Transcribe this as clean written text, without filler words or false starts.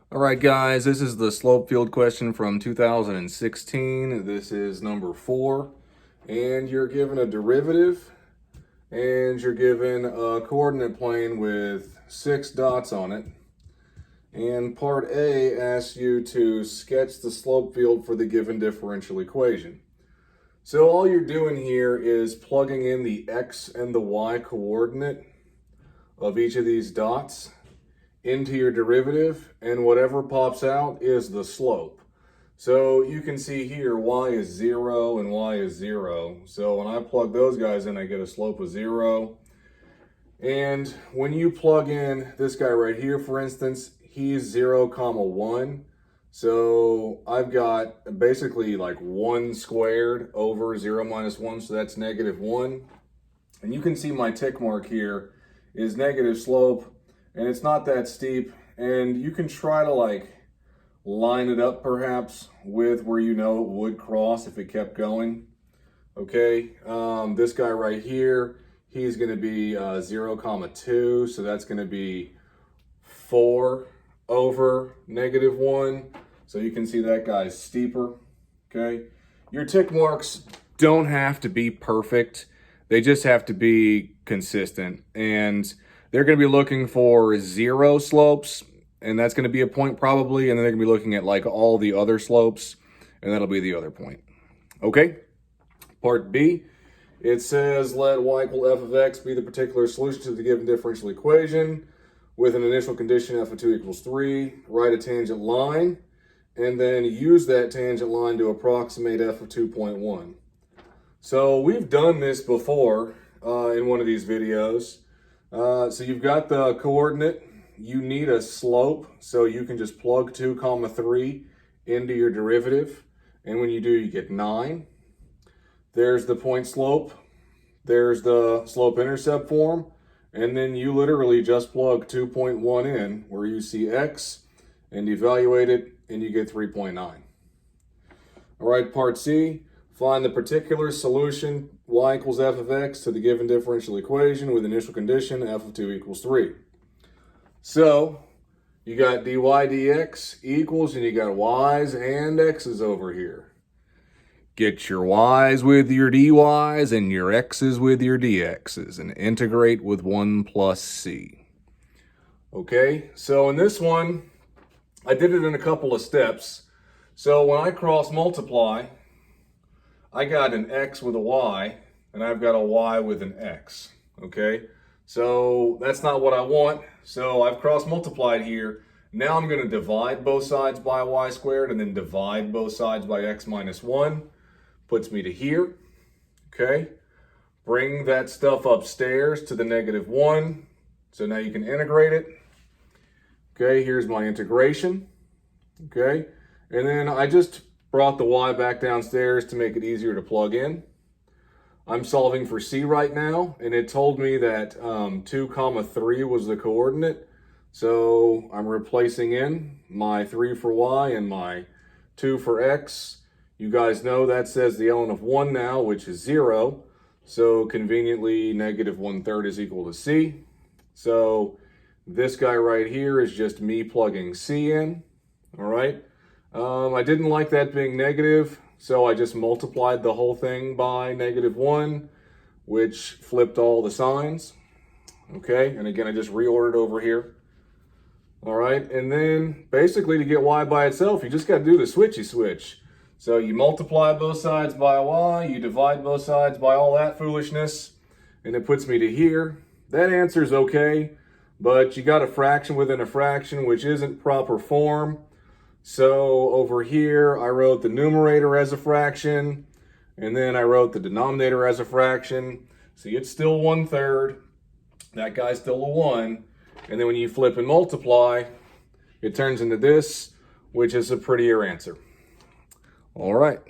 All right, guys, this is the slope field question from 2016. This is number 4, and you're given a derivative, and you're given a coordinate plane with 6 dots on it. And part A asks you to sketch the slope field for the given differential equation. So all you're doing here is plugging in the x and the y coordinate of each of these dots into your derivative, and whatever pops out is the slope. So you can see here y is 0 and y is 0. So when I plug those guys in, I get a slope of 0. And when you plug in this guy right here, for instance, he's 0, 1. So I've got basically like 1 squared over 0 minus 1, so that's -1. And you can see my tick mark here is negative slope, and it's not that steep, and you can try to like line it up perhaps with where you know it would cross if it kept going. Okay, this guy right here, he's going to be 0, 2, so that's going to be 4 over -1. So you can see that guy's steeper. Okay, your tick marks don't have to be perfect. They just have to be consistent, and they're going to be looking for 0 slopes, and that's going to be a point probably, and then they're going to be looking at like all the other slopes, and that'll be the other point. Okay, part B, it says let y equal f of x be the particular solution to the given differential equation with an initial condition f of 2 equals 3. Write a tangent line, and then use that tangent line to approximate f of 2.1. So we've done this before in one of these videos. So you've got the coordinate, you need a slope, so you can just plug 2, 3 into your derivative, and when you do, you get 9. There's the point slope, there's the slope-intercept form, and then you literally just plug 2.1 in where you see x and evaluate it, and you get 3.9. All right, part C. Find the particular solution y equals f of x to the given differential equation with initial condition f of 2 equals 3. So you got dy dx equals, and you got y's and x's over here. Get your y's with your dy's and your x's with your dx's and integrate with 1 plus c. Okay, so in this one, I did it in a couple of steps. So when I cross multiply, I got an x with a y, and I've got a y with an x, okay? So that's not what I want, so I've cross multiplied here. Now I'm going to divide both sides by y squared, and then divide both sides by x minus 1. Puts me to here, okay? Bring that stuff upstairs to the -1, so now you can integrate it. Okay, here's my integration, okay? And then I just brought the y back downstairs to make it easier to plug in. I'm solving for c right now, and it told me that 2, 3 was the coordinate. So I'm replacing in my 3 for y and my 2 for x. You guys know that says the ln of 1 now, which is 0. So conveniently, -1/3 is equal to c. So this guy right here is just me plugging c in, all right? I didn't like that being negative, so I just multiplied the whole thing by -1, which flipped all the signs. Okay, and again, I just reordered over here. All right, and then basically to get y by itself, you just got to do the switchy switch. So you multiply both sides by y, you divide both sides by all that foolishness, and it puts me to here. That answer's okay, but you got a fraction within a fraction, which isn't proper form. So over here, I wrote the numerator as a fraction, and then I wrote the denominator as a fraction. See, it's still 1/3. That guy's still a 1. And then when you flip and multiply, it turns into this, which is a prettier answer. All right.